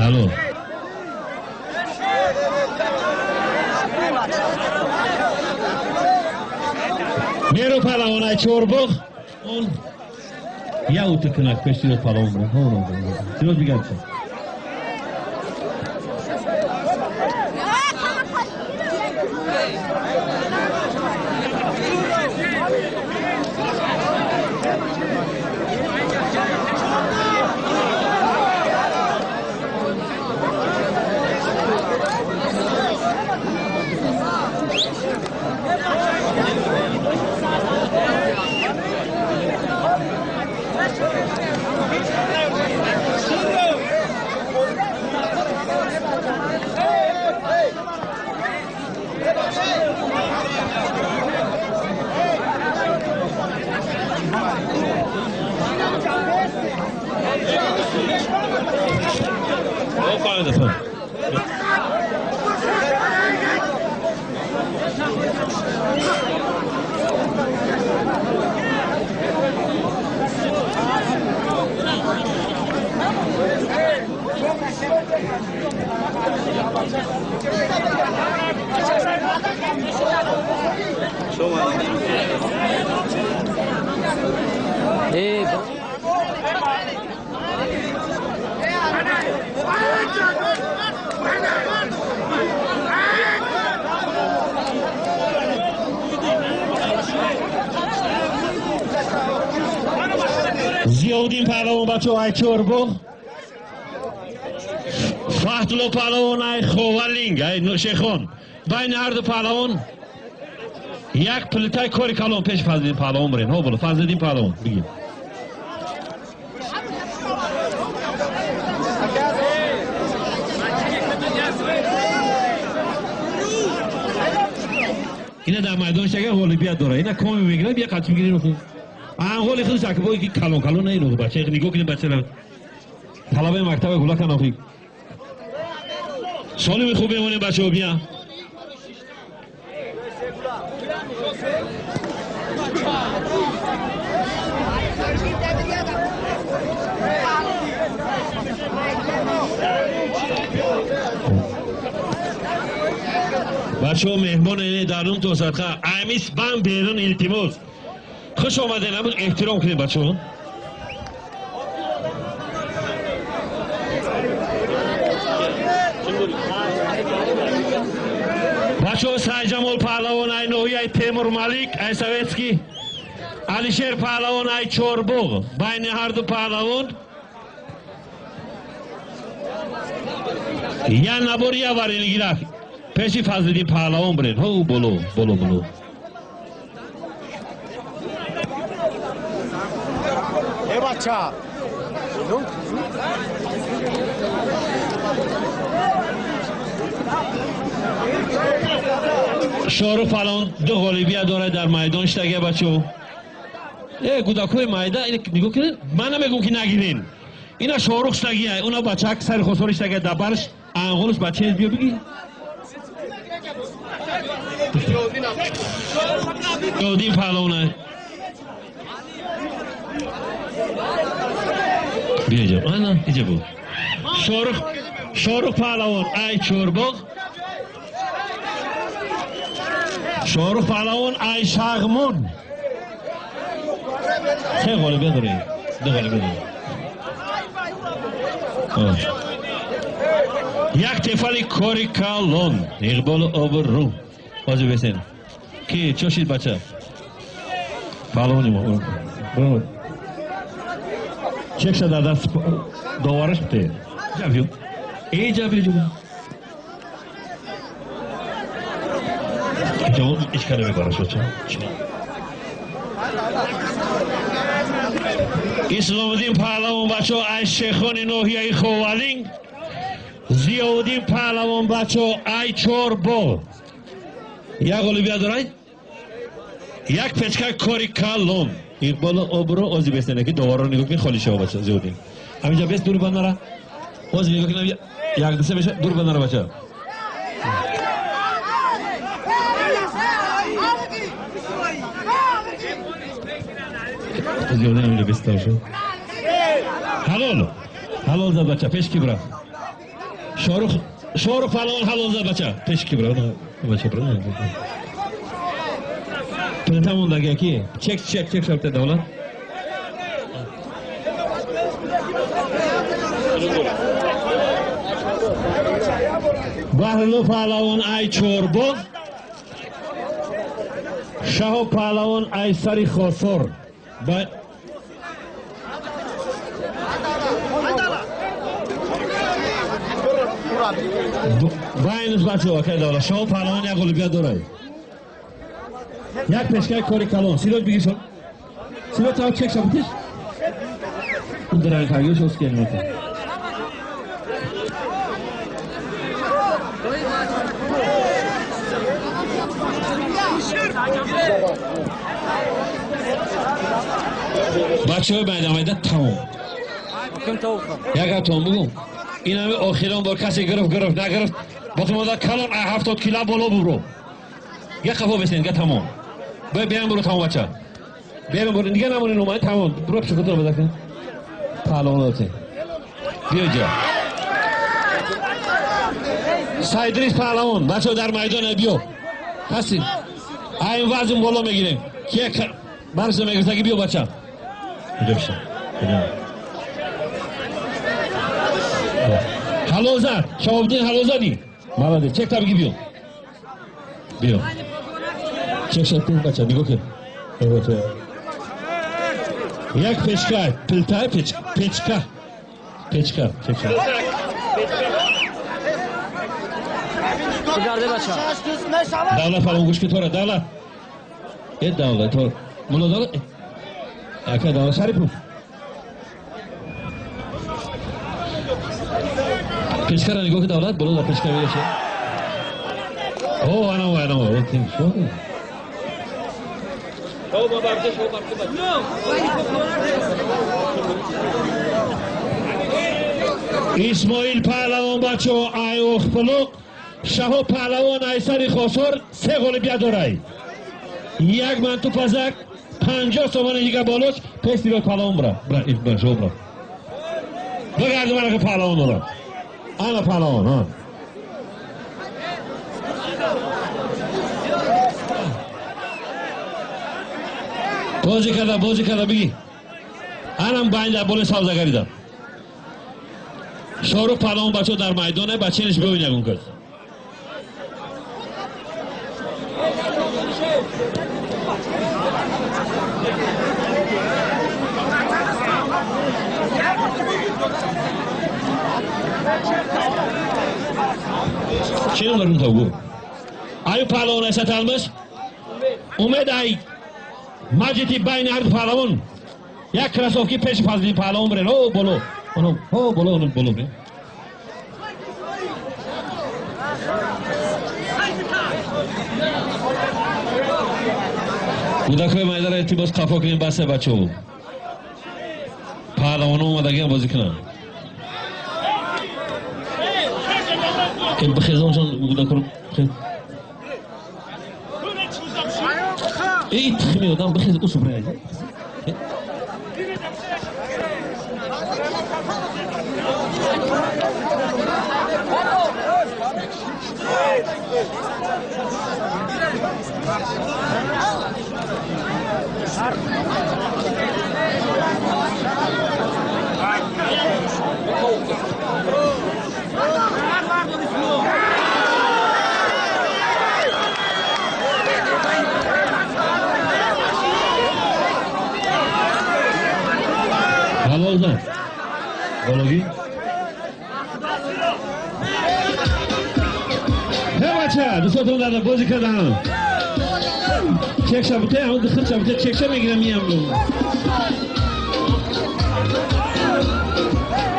الو میرو پلوانای چوربخ اون یا اوتو کنک پشتی رو پلوان برن هونو سیروز بگم چه زیادین پلوان بچه های چوربخ فهتلو پلوان های خوالینگ های نوشخون بین هر دو پلوان یک پلیتای کوری کلون پیش فضلین پلوان برین ها بلو فضلین پلوان بگیم اینه در میدانش اگر غالی بیاد داره اینه کامی میگیره بیا قطع میگیرین رو غالی خودش اکه بایی که کلون کلون اینو بچه نگاه کنیم بچه رو طلبه مکتب گولا کن آخی سالی خوب بمونیم بچه ها بیا بچه ها مهمان اینه درون توسط خواه امیس بم بیرون التماس خوش آمده نمون احترام کنیم بچه ها بچه ها سای جمال پهلوان ای نوحی ای تیمور ملیک ای سویتسکی علیشیر پهلوان ای چوربخ بین هر دو پهلوان یا نبور یا وارینگی رخ پیشی فضلدین پهلوان برین هو بلو بلو بلو ای بچه شارو فلان دو غالیبیه داره در میدان شتگه بچه گوداکوی میدان این نگو کنین من نمیگم که نگیرین اینا شاروخ شتگیه اونا بچه که سر خسوری شتگه دبرش انغولش بچه بیا بگی یادین پهلوانه بیا جب آنا ایجا بود شارخ پهلوان ای چوربخ شارخ پهلوان ای شغمون چه غالبه داره دو غالبه داره یک تفلی کاری کالون اقبال آبر رو بازو بسین کی چوشید بچه پهلوانی ما برو چک شد در دست داورش بته جابیو ای جابیو جو جواب اشکاله میباره شد اسلام الدین پهلوان بچه ای شیخان نوحیه خوالینگ زیادین پهلوان بچه ای چوربخ یک غالیبیه دارای یک پچکه کاری کالون اقبال آبرو آزی بستنه که دوباره نگاه کنی خالی شما بچه زیادین همینجا بیست دور بنداره آزی نگاه کنیم یک دسته بشه دور بنداره بچه زیاده نمیده بستر شد حلال زد بچه پیش کی برا شارخ پهلوان حلال زد بچه پیش کی برا بچه برا تمون لگه کی چک شرط دولت بحرلو پهلوان ای چوربو شاه پهلوان ای سری خسر باینش بچه ها که دولت شاه پهلوان یک اولمپیاد داره یک پیشکای کاری کلان سیروج بگی شد سیروج تا چک شد بتیش اون درنگ خرگیش هست که نمیتون بچه های میده تمام یک تمام بگم این همه آخران با کسی گرفت نگرفت با تو ماده کلان 70 کیلو بالا برو یک خفا بسین که تمام بیان برو تمام بچه بیان برو دیگه نمونین اومد تمام برو پشت کتون بده کن پهلوان هاته بیا جا سایدریس پهلوان بچه در میدان بیا هستی این وزن بالا میگیریم که برسه میگرسه که بیا بچه اینجا بشه حلوزه شهابدین حلوزه دی مالاده چک تا بگی بیا چک شد بچه نگاه کن یک پیچکا پلتای پیچکا چک شد دولت پهلوان گوش که توره دولت ای دولت تو مولا دولت اکا دولت شریف پیشکر را نگاه که دولت بلو در پیشکر بیده شد اوه انا تیم شد اسماعیل پهلوان بچه ای اوخ پلوق شاه پهلوان ای سری خسر 3 اولمپیاد داره یک من تو پزک 50 تومان دیگه بالوش فستیوال پهلوان برا شو برا بگرد من که پهلوان دارم انا پهلوان ها بازی کرده بگی انم باید بوله سازگاری دار شارخ پهلوان بچه در میدانه بچه نش ببین یکون کرد چی نمارون تا گو آیو پهلوان ایسا تلمش امید ای مجیتی بین هر پهلوان یک کراسوفکی پیش فضلی پهلوان برین او بولو بولو برین کودکای میدان ارتباط قفا کنیم بسه بچه ها پهلوان اومدگی هم بازی کنن که بخیزان چون کودکان ای تخمی آدم بخیز او سبره حلال بالوگی بچه دوستاتون داده بازی کردم چک شبته همون دخل شبته چک شب میگیرم میم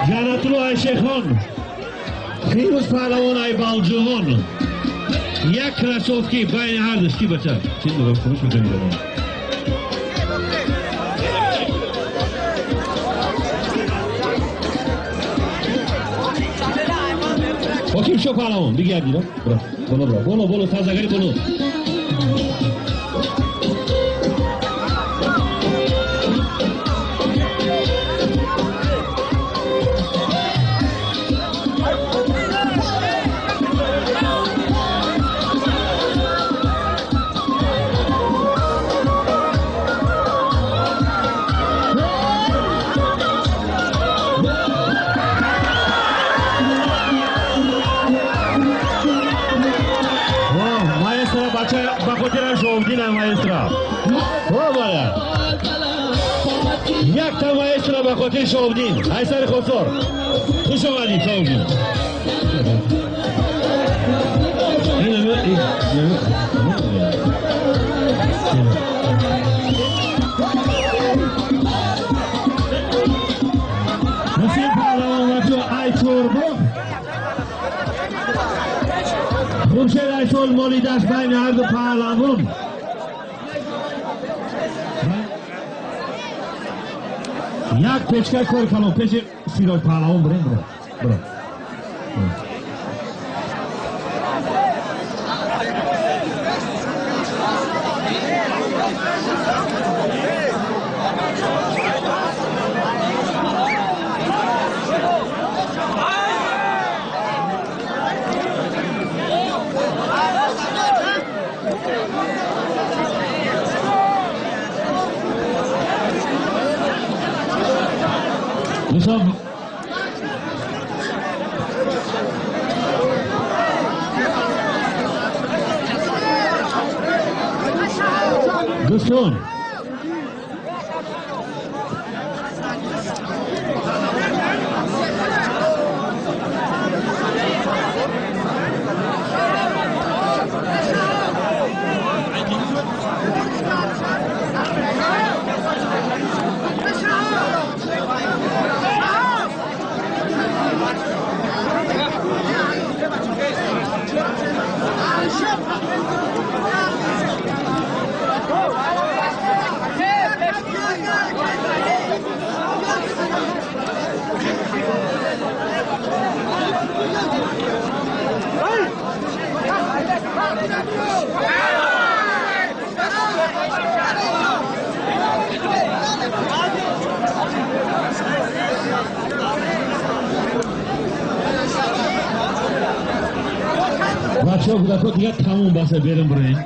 جانتلو ای شیخان فیروز پهلوان ای بالجوان یک کراسوفکی بین هر دستی بچه چی نگاه کنش میکنی اوکی شو پهلوان بگردی بولو سازگاری بولو بچه بخاطر شوبدین مایسترا او باید یک تا مایسترا بخاطر شوبدین ای سر خسر خوش آمدید شوبدین نسیم پهلوان و تو ای چوربو خورشید ایسول مالی دست بین هر دو پهلوان یک پیچکش کار کلام پیش سیراج پهلوان بریم برو دوستان بچه ها بودکا دیگه تموم بسه بریم بریم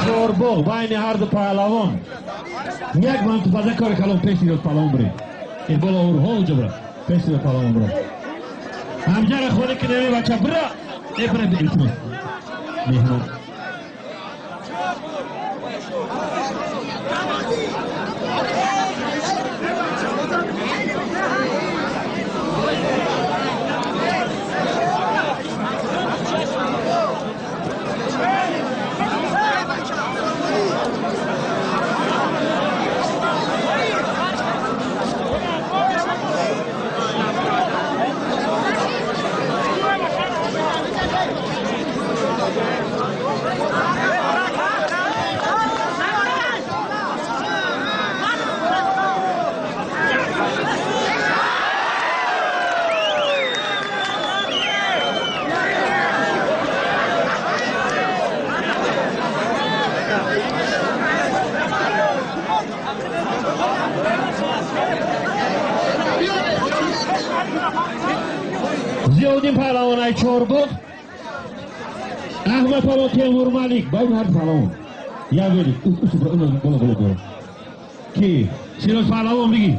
چوربو بین هر دو پهلوان یک منطقه کار کلام پیش سیراج پهلوان بریم این بالا اورها جبرا پیش سیراج پهلوان بریم همجا را خونه که نمی بچه برا ابره بیتون مهمان زیادین پهلوان چوربو احمد پهلوان تیمور ملیک باید هر پهلوان یا برید اوسو برا اونو بلا کی سیراج پهلوان بگی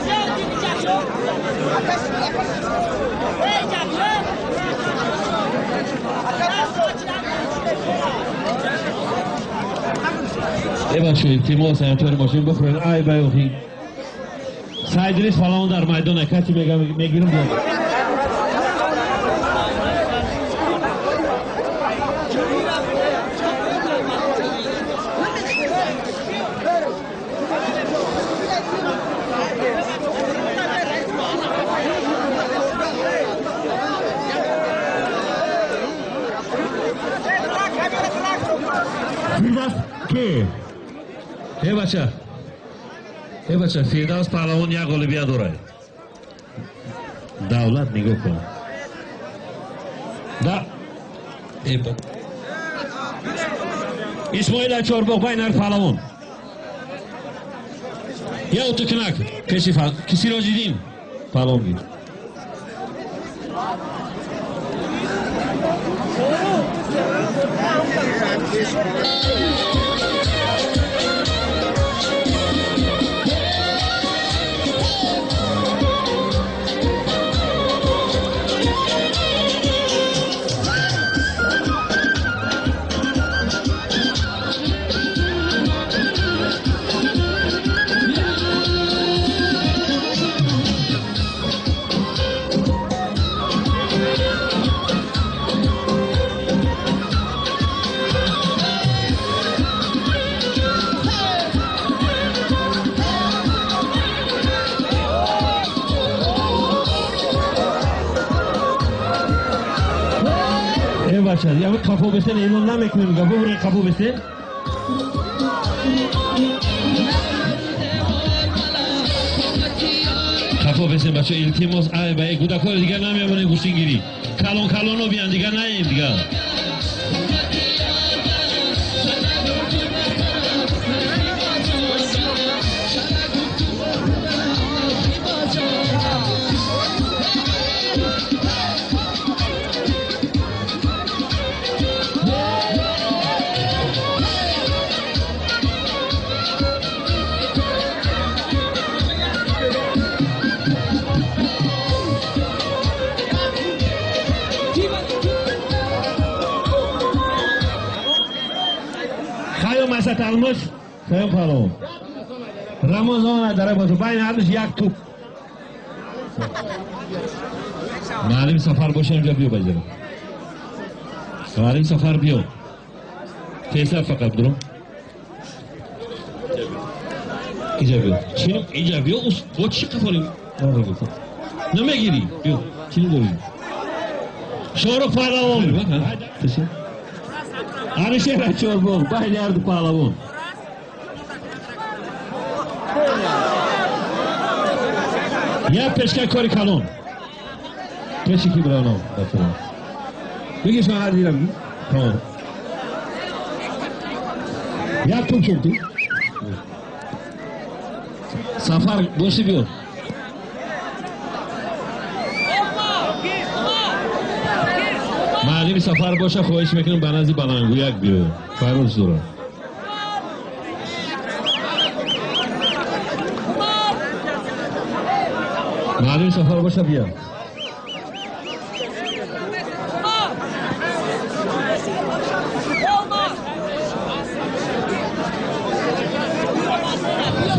زیادین جکشو ببخشید تیمو سنتور ماشین بخورین ای بیوخی سایدریس پهلوان در میدان کسی میگیرم بیاد فیرداست که ای بچه فیرداست پهلوان یک غالبیت داره davlat nigah kun da Ismoil Chorbog baynar palavon ya utuknak keshifa Sirojiddin palavon gir başladı. Ya kapı besen elinle mekmenim kapı buraya kapı besen. Kapı besen başa iltimos ay bay gudakor diga namiyabone gushin giri. Kalon biyan diga nayim diga. Masat almış, sayın palavon. Ramazan darabası, bayna almış yak tup. Malim safar boşanınca biyo bacanım. Malim safar biyo. Tesir fakat durum. İcabiyo. Çinim icabiyo, o çiğ kafalı. Neme giri? Yok, çinim doğru. Şoru palavon. Bak ha. Teşekkür. Arışehir Çorbog, baylardı palavon. Ya peşka kori kalon. Teşekkür bravo. Peki şu an hadi diyelim. Tamam. Ya tüm çekti. Safar boşu bir yol. Malum safar boşa خویش میکنم بنازی بلنگو یک بیو فروز دورا معلوم سفر boşa بیا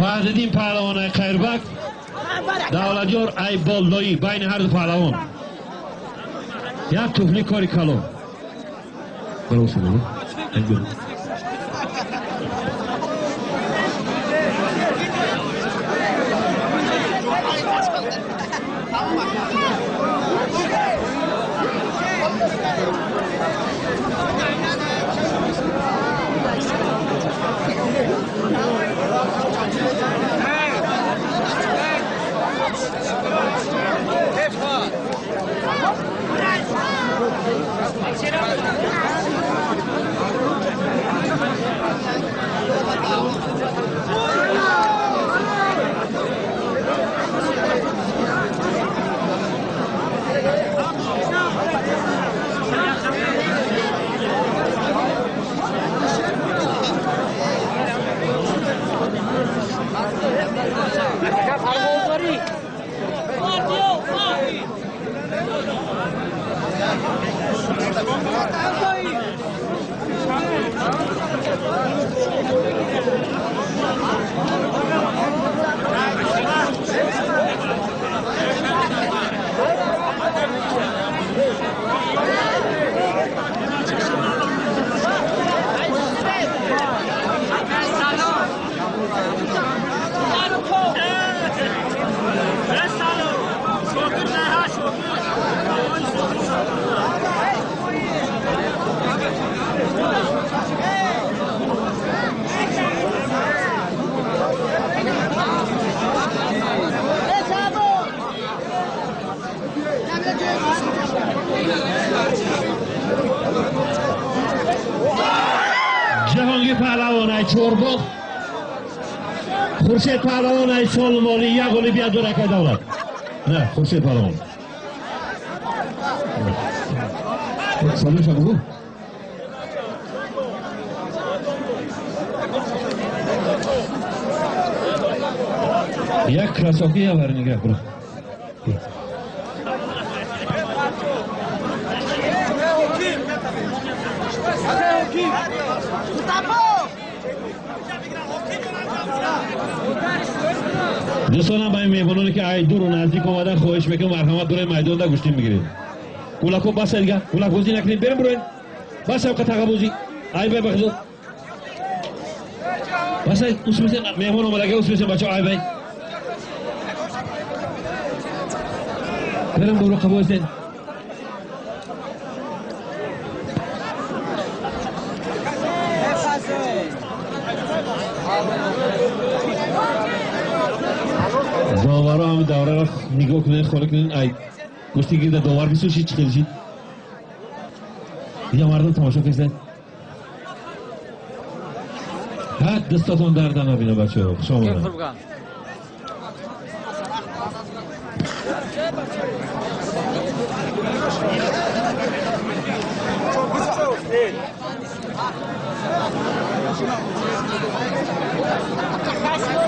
Fahrettin Pehlavon Qayrbek Davlatyor Aybolloyi بین هر دو پهلوان یک توفلی کاری کلون برو شما انجام چورباغ خورشید پهلوان ای سالمالی یک گلی بیا دو رکه دولت نه خورشید پهلوان سالم شد بگو یک красавки аварин игра бро دوستانم با میهمانانی که ای دور و نزدیک اومدن خواهش میکنم مرحمت برای میدان دا گوشتین بگیرید کلاکو بس دیگه کلاک بازی نکنید بریم بروین بس هم قطعه بازی ای بای بخزو بس ای اسمیسن میهمان اومده اسمیسن بچه ای بای برم برو قبول سن داورا هم دوره را نگاه کنین خاله کنین ای گوشتی گیرده داور بیسوشید چی خیلیشید یا مردم تماشا کنید حد دستاتون درده نبینه بچه ها خوش آمدن Gracias.